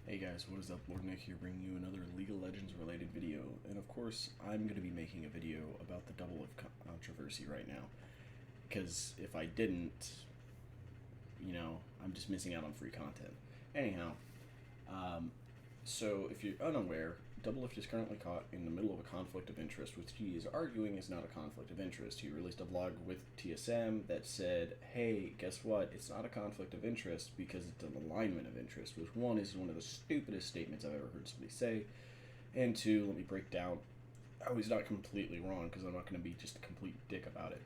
Hey guys, what is up? Lord Nick here bringing you another League of Legends related video. And of course, I'm going to be making a video about the Doublelift controversy right now. Because if I didn't, I'm just missing out on free content. Anyhow, um, so if you're unaware, Doublelift is currently caught in the middle of a conflict of interest, which he is arguing is not a conflict of interest. He released a vlog with TSM that said, hey, guess what? It's not a conflict of interest because it's an alignment of interest, which one is one of the stupidest statements I've ever heard somebody say. And two, let me break down how he's not completely wrong because I'm not going to be just a complete dick about it.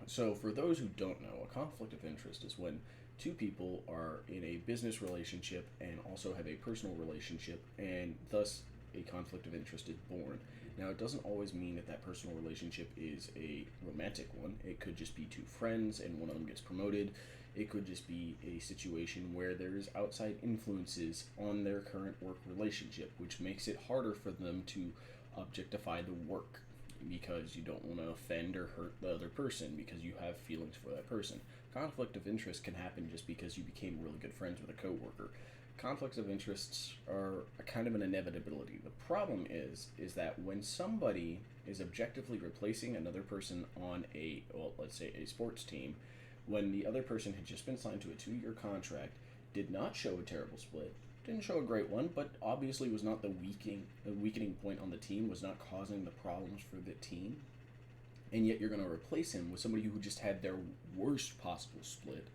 So, for those who don't know, a conflict of interest is when two people are in a business relationship and also have a personal relationship, and thus a conflict of interest is born. Now, it doesn't always mean that that personal relationship is a romantic one. It could just be two friends and one of them gets promoted. It could just be a situation where there's outside influences on their current work relationship, which makes it harder for them to objectify the work because you don't want to offend or hurt the other person because you have feelings for that person. Conflict of interest can happen just because you became really good friends with a coworker. Conflicts of interests are a kind of an inevitability. The problem is that when somebody is objectively replacing another person on a, well, let's say a sports team, when the other person had just been signed to a 2-year contract, did not show a terrible split, didn't show a great one, but obviously was not the weakening point on the team, was not causing the problems for the team. And yet you're going to replace him with somebody who just had their worst possible split,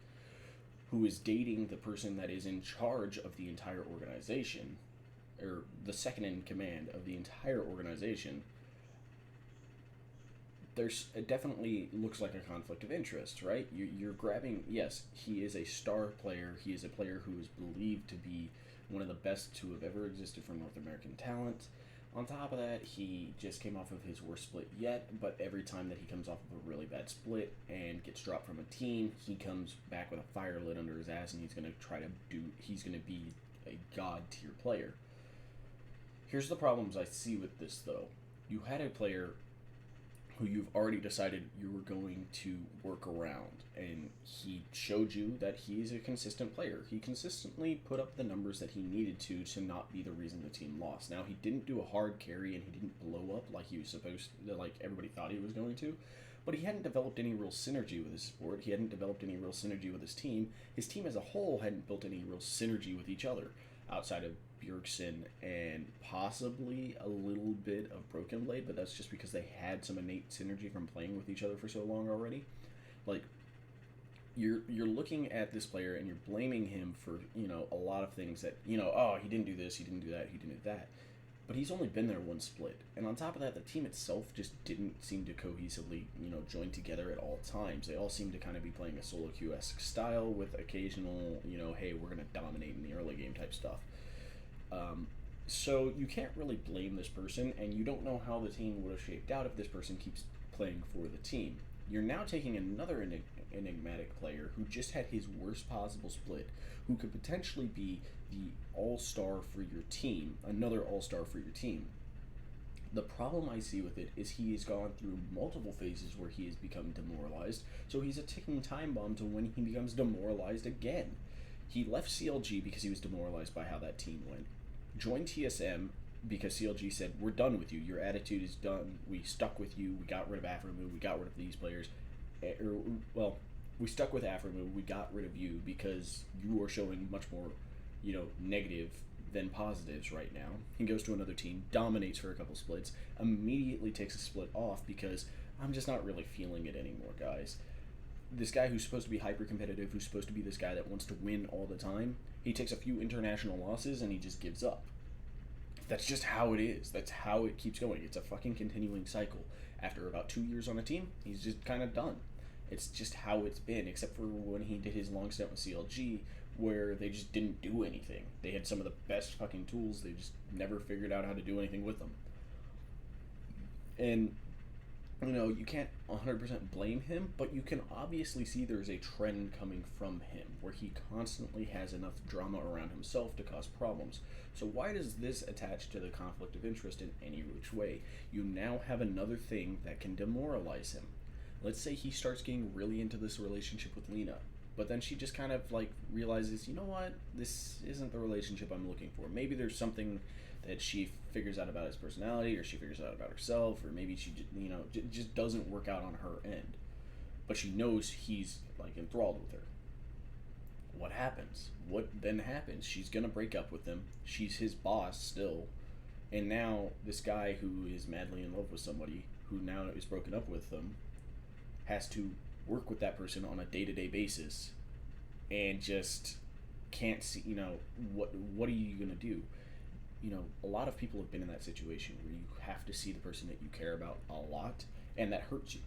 who is dating the person that is in charge of the entire organization, or the second in command of the entire organization. It definitely looks like a conflict of interest, right? You're grabbing, yes, he is a star player. He is a player who is believed to be one of the best to have ever existed for North American talent. On top of that, he just came off of his worst split yet, but every time that he comes off of a really bad split and gets dropped from a team, he comes back with a fire lit under his ass and he's going to be a god tier player. Here's the problems I see with this though. You had a player who you've already decided you were going to work around, and he showed you that he's a consistent player. He consistently put up the numbers that he needed to not be the reason the team lost. Now, he didn't do a hard carry and he didn't blow up like he was supposed to, like everybody thought he was going to, but he hadn't developed any real synergy with his sport. He hadn't developed any real synergy with his team. His team as a whole hadn't built any real synergy with each other outside of Bjergsen and possibly a little bit of Broken Blade, but that's just because they had some innate synergy from playing with each other for so long already. Like, you're looking at this player and you're blaming him for, a lot of things that, oh, he didn't do this, he didn't do that, he didn't do that. But he's only been there one split. And on top of that, the team itself just didn't seem to cohesively, join together at all times. They all seemed to kind of be playing a solo queue-esque style with occasional, hey, we're going to dominate in the early game type stuff. So you can't really blame this person, and you don't know how the team would have shaped out if this person keeps playing for the team. You're now taking another enigmatic player who just had his worst possible split, who could potentially be the all-star for your team, another all-star for your team. The problem I see with it is he has gone through multiple phases where he has become demoralized, so he's a ticking time bomb to when he becomes demoralized again. He left CLG because he was demoralized by how that team went. Joined TSM because CLG said, we're done with you. Your attitude is done. We stuck with you. We got rid of Aframu. We got rid of these players. We stuck with Aframu. We got rid of you because you are showing much more, negative than positives right now. He goes to another team, dominates for a couple splits, immediately takes a split off because I'm just not really feeling it anymore, guys. This guy who's supposed to be hyper competitive, who's supposed to be this guy that wants to win all the time, he takes a few international losses and he just gives up. That's just how it is. That's how it keeps going. It's a fucking continuing cycle. After about 2 years on a team, he's just kind of done. It's just how it's been, except for when he did his long stint with CLG, where they just didn't do anything. They had some of the best fucking tools. They just never figured out how to do anything with them. And you can't 100% blame him, but you can obviously see there's a trend coming from him where he constantly has enough drama around himself to cause problems. So why does this attach to the conflict of interest in any which way? You now have another thing that can demoralize him. Let's say he starts getting really into this relationship with Lena. But then she just kind of like realizes, you know what, this isn't the relationship I'm looking for. Maybe there's something that she figures out about his personality, or she figures out about herself, or maybe she just doesn't work out on her end. But she knows he's like enthralled with her. What happens? What then happens? She's gonna break up with him. She's his boss still, and now this guy who is madly in love with somebody who now is broken up with them has to work with that person on a day-to-day basis, and just can't see, what are you gonna do? A lot of people have been in that situation where you have to see the person that you care about a lot, and that hurts you,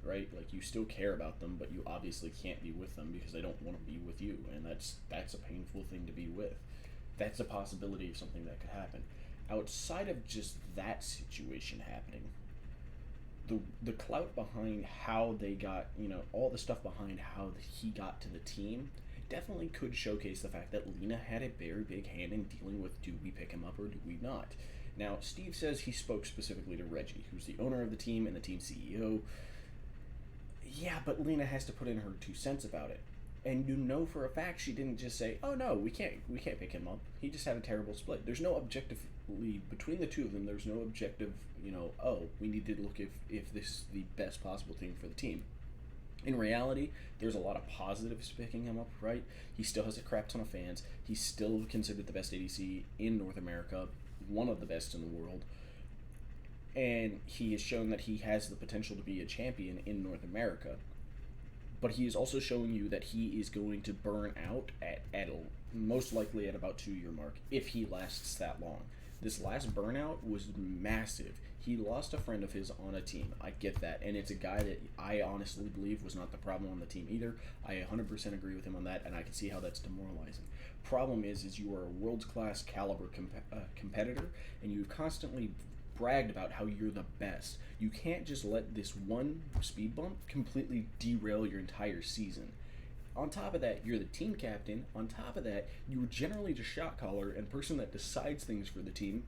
right? Like, you still care about them, but you obviously can't be with them because they don't want to be with you, and that's a painful thing to be with. That's a possibility of something that could happen. Outside of just that situation happening, the clout behind how they got, all the stuff behind how he got to the team definitely could showcase the fact that Lena had a very big hand in dealing with, do we pick him up or do we not? Now, Steve says he spoke specifically to Reggie, who's the owner of the team and the team CEO. Yeah, but Lena has to put in her 2 cents about it. And for a fact she didn't just say, oh no, we can't pick him up. He just had a terrible split. There's no objective lead between the two of them. There's no objective, oh, we need to look if this is the best possible thing for the team. In reality, there's a lot of positives to picking him up, right? He still has a crap ton of fans. He's still considered the best ADC in North America, one of the best in the world. And he has shown that he has the potential to be a champion in North America. But he is also showing you that he is going to burn out at most likely at about 2-year mark if he lasts that long. This last burnout was massive. He lost a friend of his on a team. I get that. And it's a guy that I honestly believe was not the problem on the team either. I 100% agree with him on that, and I can see how that's demoralizing. Problem is you are a world-class caliber competitor, and you've constantly bragged about how you're the best. You can't just let this one speed bump completely derail your entire season. On top of that, you're the team captain. On top of that, you were generally the shot caller and person that decides things for the team.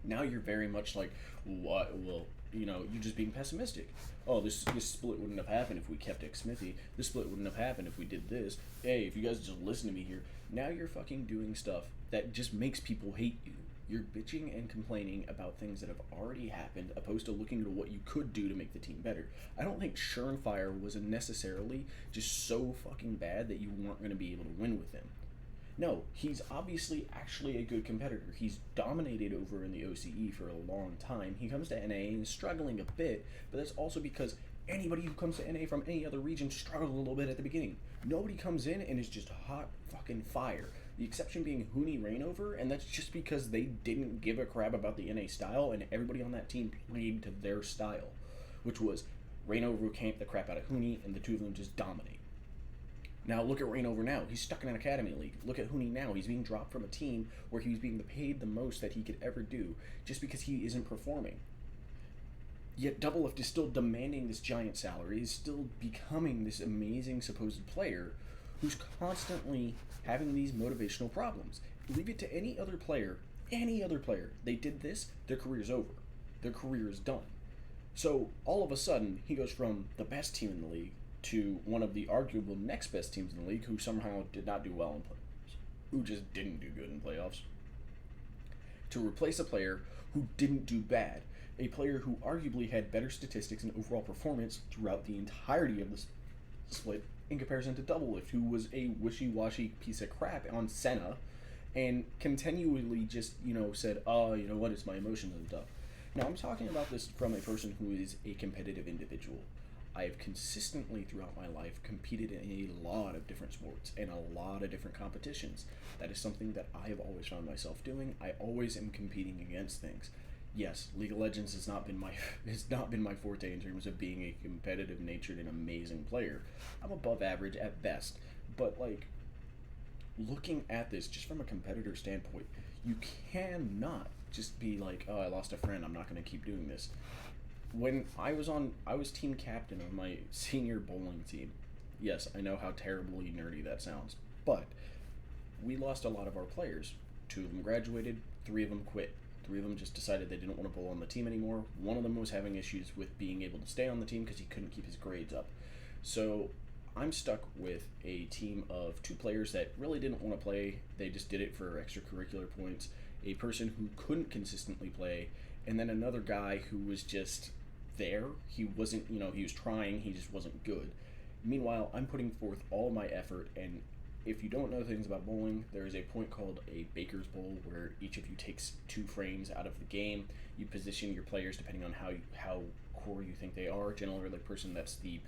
Now you're very much like, what? Well, you're just being pessimistic. Oh, this split wouldn't have happened if we kept X Smithy. This split wouldn't have happened if we did this. Hey, if you guys just listen to me here. Now you're fucking doing stuff that just makes people hate you. You're bitching and complaining about things that have already happened, opposed to looking at what you could do to make the team better. I don't think Surenfire was necessarily just so fucking bad that you weren't going to be able to win with him. No, he's obviously actually a good competitor. He's dominated over in the OCE for a long time. He comes to NA and is struggling a bit, but that's also because anybody who comes to NA from any other region struggled a little bit at the beginning. Nobody comes in and is just hot fucking fire. The exception being Huni Rainover, and that's just because they didn't give a crap about the NA style, and everybody on that team played to their style, which was Rainover camped the crap out of Huni, and the two of them just dominate. Now look at Rainover now. He's stuck in an academy league. Look at Huni now. He's being dropped from a team where he was being paid the most that he could ever do, just because he isn't performing. Yet Doublelift is still demanding this giant salary, is still becoming this amazing supposed player who's constantly having these motivational problems. Leave it to any other player, they did this, their career's over. Their career is done. So all of a sudden, he goes from the best team in the league to one of the arguable next best teams in the league who somehow did not do well in playoffs, who just didn't do good in playoffs, to replace a player who didn't do bad, a player who arguably had better statistics and overall performance throughout the entirety of the split in comparison to Doublelift, who was a wishy-washy piece of crap on Senna and continually just, said, oh, you know what, it's my emotions and stuff. Now, I'm talking about this from a person who is a competitive individual. I have consistently throughout my life competed in a lot of different sports and a lot of different competitions. That is something that I have always found myself doing. I always am competing against things. Yes, League of Legends has not been my forte in terms of being a competitive natured and amazing player. I'm above average at best, but looking at this just from a competitor standpoint, you cannot just be like, oh, I lost a friend, I'm not going to keep doing this. When I was team captain of my senior bowling team. Yes, I know how terribly nerdy that sounds, but we lost a lot of our players. 2 of them graduated, 3 of them quit. 3 of them just decided they didn't want to bowl on the team anymore. 1 of them was having issues with being able to stay on the team because he couldn't keep his grades up. So I'm stuck with a team of two players that really didn't want to play. They just did it for extracurricular points. A person who couldn't consistently play, and then another guy who was just there. He wasn't, he was trying, he just wasn't good. Meanwhile, I'm putting forth all my effort, and if you don't know things about bowling, there is a point called a Baker's Bowl where each of you takes 2 frames out of the game. You position your players depending on how core you think they are. Generally, the person that's the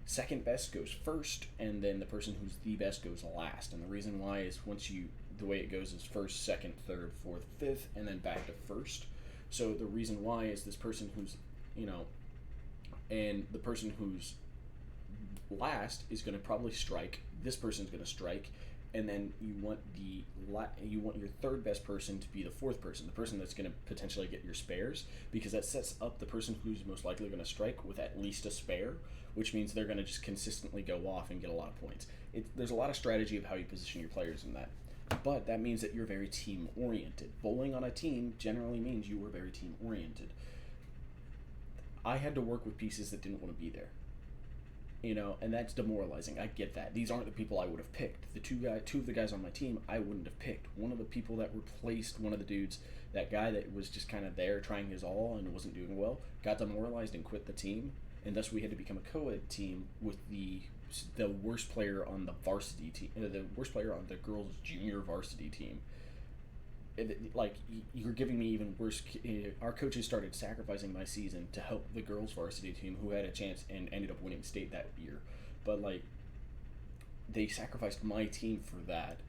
second best goes first, and then the person who's the best goes last. And the reason why is the way it goes is first, second, third, fourth, fifth, and then back to first. So the reason why is this person who's, and the person who's last is going to probably strike. This person's going to strike, and then you want your third best person to be the fourth person, the person that's going to potentially get your spares, because that sets up the person who's most likely going to strike with at least a spare, which means they're going to just consistently go off and get a lot of points. There's a lot of strategy of how you position your players in that, but that means that you're very team oriented. Bowling on a team generally means you were very team oriented. I had to work with pieces that didn't want to be there. And that's demoralizing. I get that. These aren't the people I would have picked. Two of the guys on my team, I wouldn't have picked. One of the people that replaced one of the dudes, that guy that was just kind of there trying his all and wasn't doing well, got demoralized and quit the team, and thus we had to become a co-ed team with the worst player on the varsity team, the worst player on the girls' junior varsity team. You're giving me even worse. Our coaches started sacrificing my season to help the girls varsity team, who had a chance and ended up winning state that year. But they sacrificed my team for that,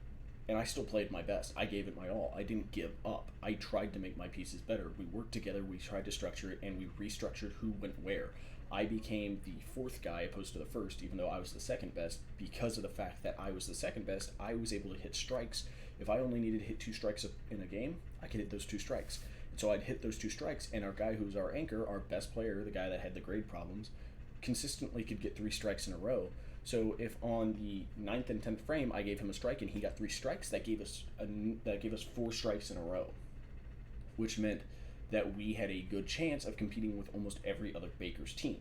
and I still played my best. I gave it my all. I didn't give up. I tried to make my pieces better. We worked together. We tried to structure it, and we restructured who went where. I became the fourth guy opposed to the first, even though I was the second best. Because of the fact that I was the second best, I was able to hit strikes. If I only needed to hit 2 strikes in a game, I could hit those 2 strikes. And so I'd hit those 2 strikes, and our guy who's our anchor, our best player, the guy that had the grade problems, consistently could get 3 strikes in a row. So if on the 9th and 10th frame I gave him a strike and he got 3 strikes, that gave us 4 strikes in a row, which meant that we had a good chance of competing with almost every other Baker's team.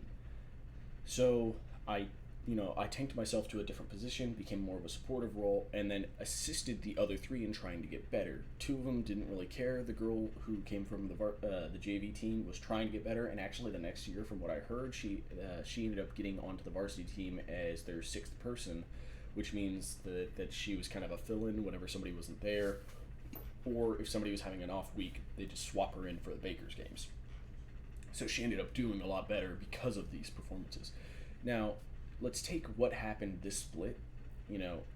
So I tanked myself to a different position, became more of a supportive role, and then assisted the other 3 in trying to get better. 2 of them didn't really care. The girl who came from the JV team was trying to get better, and actually the next year, from what I heard, she ended up getting onto the varsity team as their 6th person, which means that she was kind of a fill-in whenever somebody wasn't there, or if somebody was having an off week, they just swap her in for the Bakers games. So she ended up doing a lot better because of these performances. Now, let's take what happened this split.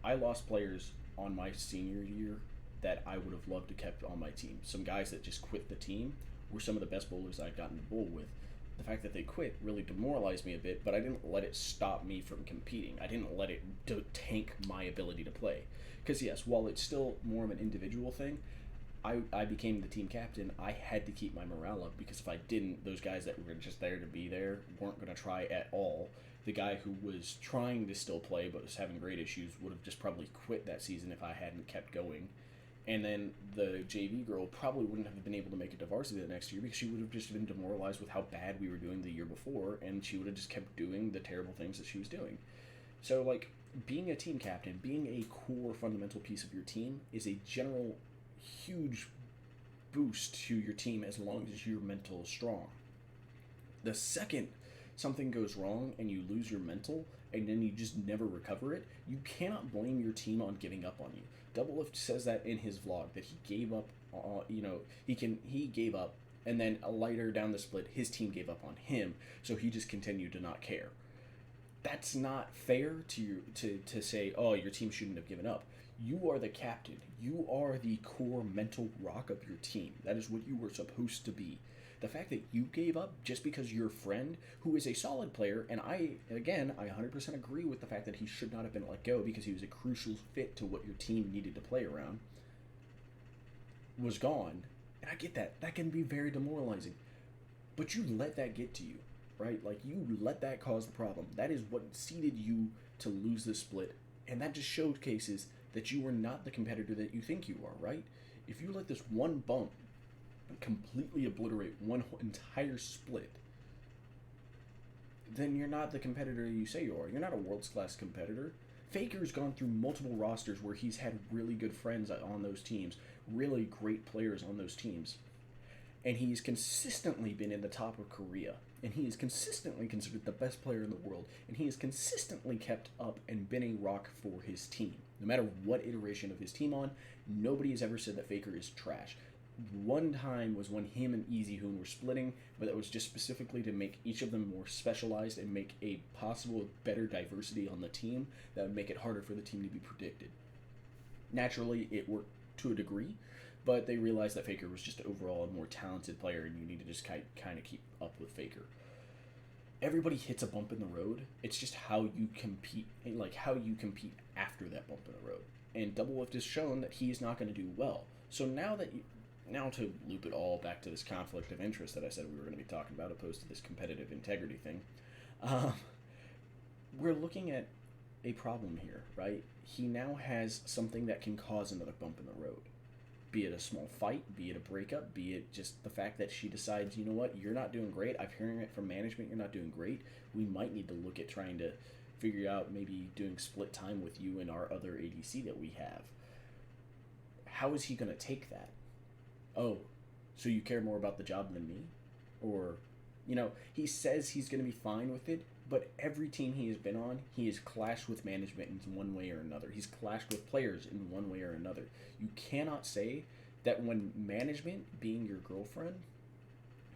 I lost players on my senior year that I would have loved to kept on my team. Some guys that just quit the team were some of the best bowlers I'd gotten to bowl with. The fact that they quit really demoralized me a bit, but I didn't let it stop me from competing. I didn't let it tank my ability to play. Because yes, while it's still more of an individual thing, I became the team captain. I had to keep my morale up, because if I didn't, those guys that were just there to be there weren't going to try at all. The guy who was trying to still play but was having grade issues would have just probably quit that season if I hadn't kept going. And then the JV girl probably wouldn't have been able to make it to varsity the next year, because she would have just been demoralized with how bad we were doing the year before, and she would have just kept doing the terrible things that she was doing. So, being a team captain, being a core fundamental piece of your team is a general huge boost to your team as long as your mental is strong. The second something goes wrong and you lose your mental and then you just never recover it, you cannot blame your team on giving up on you. Doubellift says that in his vlog, that he gave up, he gave up, and then later down the split, his team gave up on him, so he just continued to not care. That's not fair to say, oh, your team shouldn't have given up. You are the captain. You are the core mental rock of your team. That is what you were supposed to be. The fact that you gave up just because your friend, who is a solid player, and I 100% agree with the fact that he should not have been let go because he was a crucial fit to what your team needed to play around, was gone. And I get that. That can be very demoralizing. But you let that get to you, right? You let that cause the problem. That is what seeded you to lose this split. And that just showcases that you are not the competitor that you think you are, right? If you let this one bump completely obliterate one entire split, then you're not the competitor you say you are. You're not a world's class competitor. Faker's gone through multiple rosters where he's had really good friends on those teams, really great players on those teams. And he's consistently been in the top of Korea. And he is consistently considered the best player in the world. And he has consistently kept up and been a rock for his team. No matter what iteration of his team on, nobody has ever said that Faker is trash. One time was when him and Easy Hoon were splitting, but that was just specifically to make each of them more specialized and make a possible better diversity on the team that would make it harder for the team to be predicted. Naturally, it worked to a degree, but they realized that Faker was just overall a more talented player, and you need to just kind of keep up with Faker. Everybody hits a bump in the road. It's just how you compete, like how you compete after that bump in the road. And Doublelift has shown that he's not going to do well. So now to loop it all back to this conflict of interest that I said we were going to be talking about, opposed to this competitive integrity thing, we're looking at a problem here, right? He now has something that can cause another bump in the road. Be it a small fight, be it a breakup, be it just the fact that she decides, you know what, you're not doing great. I'm hearing it from management, you're not doing great. We might need to look at trying to figure out maybe doing split time with you and our other ADC that we have. How is he going to take that? Oh, so you care more about the job than me? Or, he says he's going to be fine with it, but every team he has been on, he has clashed with management in one way or another. He's clashed with players in one way or another. You cannot say that when management, being your girlfriend,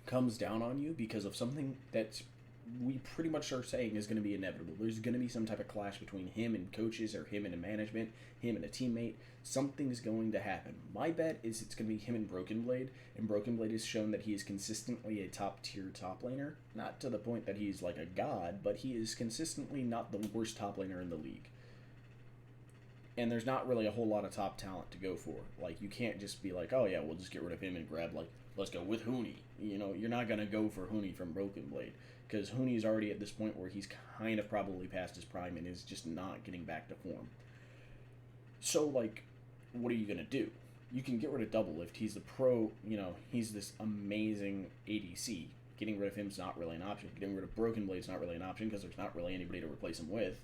comes down on you because of something that we pretty much are saying is going to be inevitable. There's going to be some type of clash between him and coaches, or him and a management, him and a teammate. Something's going to happen. My bet is it's going to be him and Broken Blade, and Broken Blade has shown that he is consistently a top-tier top laner. Not to the point that he's like a god, but he is consistently not the worst top laner in the league. And there's not really a whole lot of top talent to go for. Like, you can't just be like, oh yeah, we'll just get rid of him and grab, like, let's go with Huni. You're not going to go for Huni from Broken Blade, because Huni's already at this point where he's kind of probably past his prime and is just not getting back to form. So, like, what are you going to do? You can get rid of Doublelift. He's the pro, he's this amazing ADC. Getting rid of him's not really an option. Getting rid of Broken Blade's not really an option because there's not really anybody to replace him with.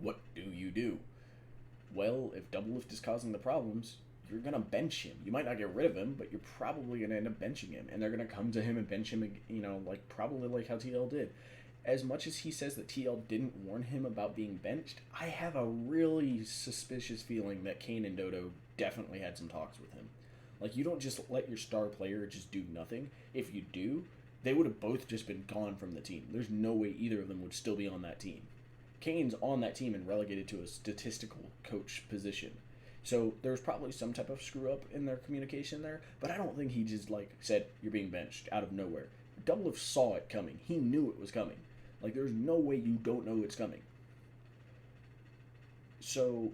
What do you do? Well, if Doublelift is causing the problems, you're going to bench him. You might not get rid of him, but you're probably going to end up benching him. And they're going to come to him and bench him, probably like how TL did. As much as he says that TL didn't warn him about being benched, I have a really suspicious feeling that Kane and Dodo definitely had some talks with him. Like, you don't just let your star player just do nothing. If you do, they would have both just been gone from the team. There's no way either of them would still be on that team. Kane's on that team and relegated to a statistical coach position. So there's probably some type of screw up in their communication there, but I don't think he just said you're being benched out of nowhere. Doublelift saw it coming. He knew it was coming. Like, there's no way you don't know it's coming. So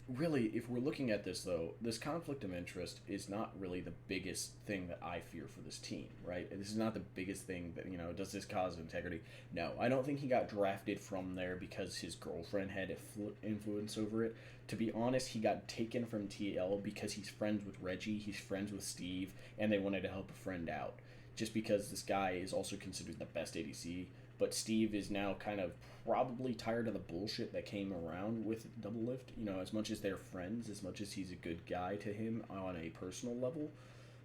really, if we're looking at this, though, this conflict of interest is not really the biggest thing that I fear for this team, right? This is not the biggest thing that, does this cause integrity? No, I don't think he got drafted from there because his girlfriend had influence over it. To be honest, he got taken from TL because he's friends with Reggie, he's friends with Steve, and they wanted to help a friend out. Just because this guy is also considered the best ADC, but Steve is now kind of probably tired of the bullshit that came around with Doublelift. As much as they're friends, as much as he's a good guy to him on a personal level,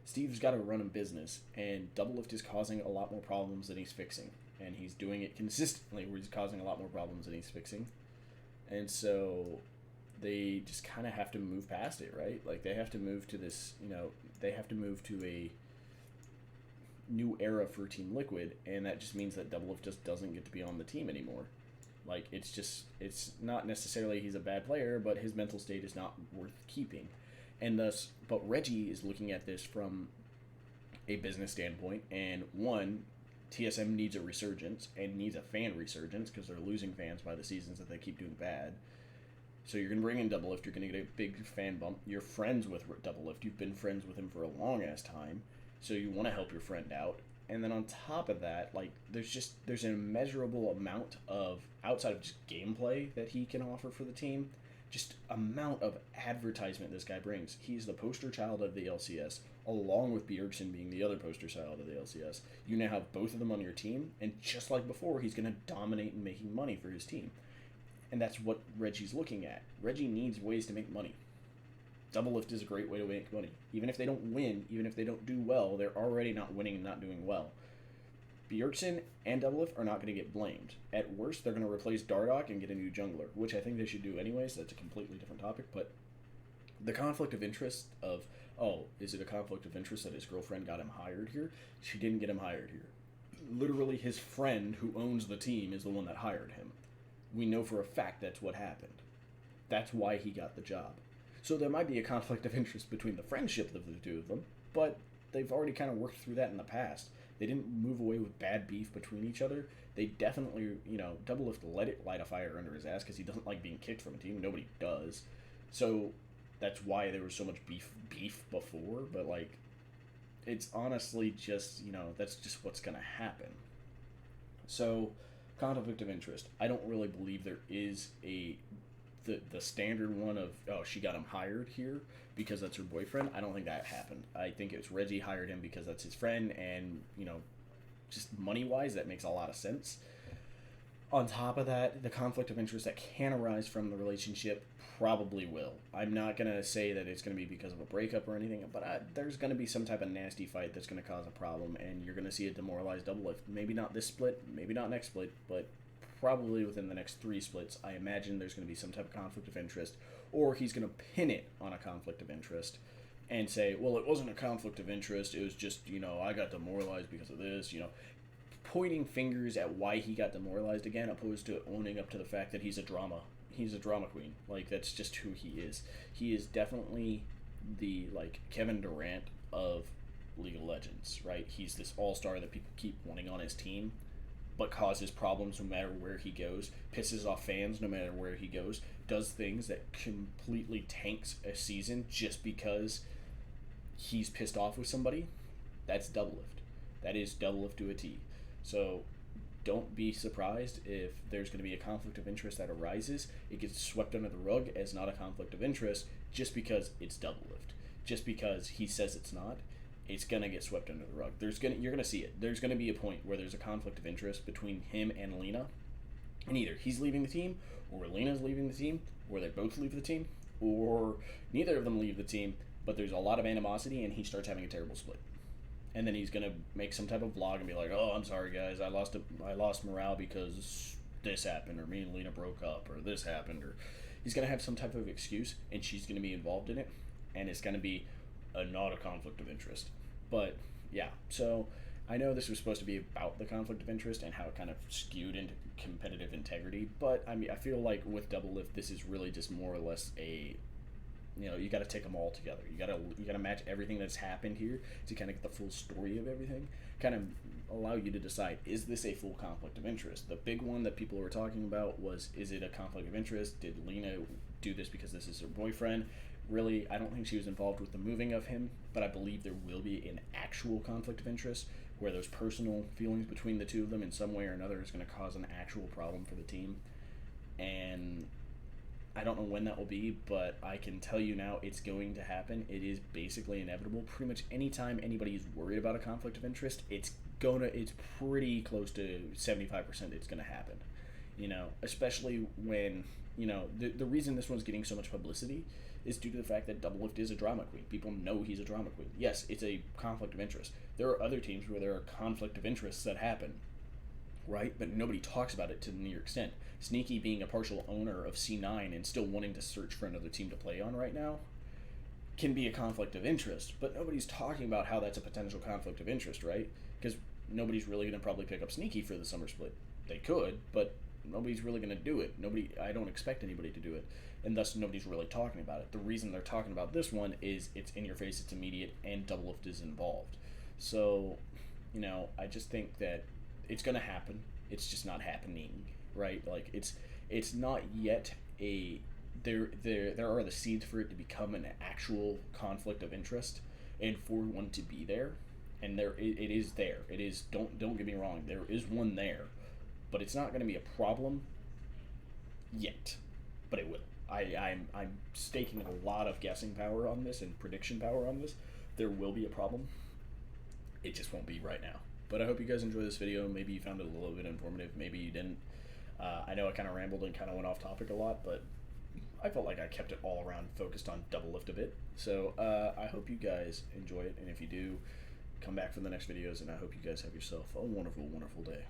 Steve's got to run a business, and Doublelift is causing a lot more problems than he's fixing. And he's doing it consistently where he's causing a lot more problems than he's fixing. And so they just kind of have to move past it, right? Like, they have to move to this, they have to move to a new era for Team Liquid, and that just means that Doublelift just doesn't get to be on the team anymore. Like, it's not necessarily he's a bad player, but his mental state is not worth keeping. And thus, but Reggie is looking at this from a business standpoint, and one, TSM needs a resurgence, and needs a fan resurgence, because they're losing fans by the seasons that they keep doing bad. So you're going to bring in Doublelift, you're going to get a big fan bump, you're friends with Doublelift, you've been friends with him for a long-ass time, so you want to help your friend out. And then on top of that, there's an immeasurable amount of, outside of just gameplay that he can offer for the team, just amount of advertisement this guy brings. He's the poster child of the LCS, along with Bjergsen being the other poster child of the LCS. You now have both of them on your team, and just like before, he's going to dominate in making money for his team. And that's what Reggie's looking at. Reggie needs ways to make money. Doublelift is a great way to make money. Even if they don't win, even if they don't do well, they're already not winning and not doing well. Bjergsen and Doublelift are not going to get blamed. At worst, they're going to replace Dardoch and get a new jungler, which I think they should do anyways. That's a completely different topic. But the conflict of interest of, oh, is it a conflict of interest that his girlfriend got him hired here? She didn't get him hired here. Literally, his friend who owns the team is the one that hired him. We know for a fact that's what happened. That's why he got the job. So there might be a conflict of interest between the friendship of the two of them, but they've already kind of worked through that in the past. They didn't move away with bad beef between each other. They definitely, Doublelift let it light a fire under his ass because he doesn't like being kicked from a team. Nobody does. So that's why there was so much beef before. But, it's honestly just, that's just what's going to happen. So, conflict of interest. I don't really believe there is the standard one of, oh, she got him hired here because that's her boyfriend. I don't think that happened. I think it's Reggie hired him because that's his friend, and, just money-wise, that makes a lot of sense. On top of that, the conflict of interest that can arise from the relationship probably will. I'm not going to say that it's going to be because of a breakup or anything, but there's going to be some type of nasty fight that's going to cause a problem, and you're going to see a demoralized Doublelift. Maybe not this split, maybe not next split, but probably within the next 3 splits, I imagine there's going to be some type of conflict of interest, or he's going to pin it on a conflict of interest and say, well, it wasn't a conflict of interest, it was just, I got demoralized because of this, pointing fingers at why he got demoralized again, opposed to owning up to the fact that he's a drama queen. That's just who he is. He is definitely the, Kevin Durant of League of Legends, right? He's this all-star that people keep wanting on his team, but causes problems no matter where he goes, pisses off fans no matter where he goes, does things that completely tanks a season just because he's pissed off with somebody. That's Doublelift. That is Doublelift to a T. So don't be surprised if there's going to be a conflict of interest that arises. It gets swept under the rug as not a conflict of interest just because it's Doublelift. Just because he says it's not. It's going to get swept under the rug. You're going to see it. There's going to be a point where there's a conflict of interest between him and Lena. And either he's leaving the team, or Lena's leaving the team, or they both leave the team, or neither of them leave the team, but there's a lot of animosity and he starts having a terrible split. And then he's going to make some type of vlog and be like, oh, I'm sorry, guys. I lost morale because this happened, or me and Lena broke up, or this happened, or he's going to have some type of excuse, and she's going to be involved in it, and it's going to be not a conflict of interest. But yeah, so I know this was supposed to be about the conflict of interest and how it kind of skewed into competitive integrity, but I feel like with Doublelift, this is really just more or less a, you got to take them all together. You got to match everything that's happened here to kind of get the full story of everything. Kind of allow you to decide, is this a full conflict of interest? The big one that people were talking about was, is it a conflict of interest? Did Lena do this because this is her boyfriend? Really, I don't think she was involved with the moving of him, but I believe there will be an actual conflict of interest where those personal feelings between the two of them in some way or another is going to cause an actual problem for the team. And I don't know when that will be, but I can tell you now it's going to happen. It is basically inevitable. Pretty much anytime anybody is worried about a conflict of interest, it's pretty close to 75% it's going to happen. Especially when, the reason this one's getting so much publicity is due to the fact that Doublelift is a drama queen. People know he's a drama queen. Yes, it's a conflict of interest. There are other teams where there are conflict of interests that happen, right? But nobody talks about it to the near extent. Sneaky being a partial owner of C9 and still wanting to search for another team to play on right now can be a conflict of interest, but nobody's talking about how that's a potential conflict of interest, right? Because nobody's really going to probably pick up Sneaky for the summer split. They could, but nobody's really going to do it. I don't expect anybody to do it, and thus nobody's really talking about it. The reason they're talking about this one is it's in your face, it's immediate, and Doublelift is involved. So, I just think that it's going to happen. It's just not happening, right? It's not yet there are the seeds for it to become an actual conflict of interest, and for one to be there, and it is there. It is, don't get me wrong, there is one there, but it's not going to be a problem yet, but it will. I'm staking a lot of guessing power on this and prediction power on this. There will be a problem. It just won't be right now. But I hope you guys enjoy this video. Maybe you found it a little bit informative. Maybe you didn't. I know I kind of rambled and kind of went off topic a lot, but I felt like I kept it all around focused on double lift a bit. So I hope you guys enjoy it. And if you do, come back for the next videos. And I hope you guys have yourself a wonderful, wonderful day.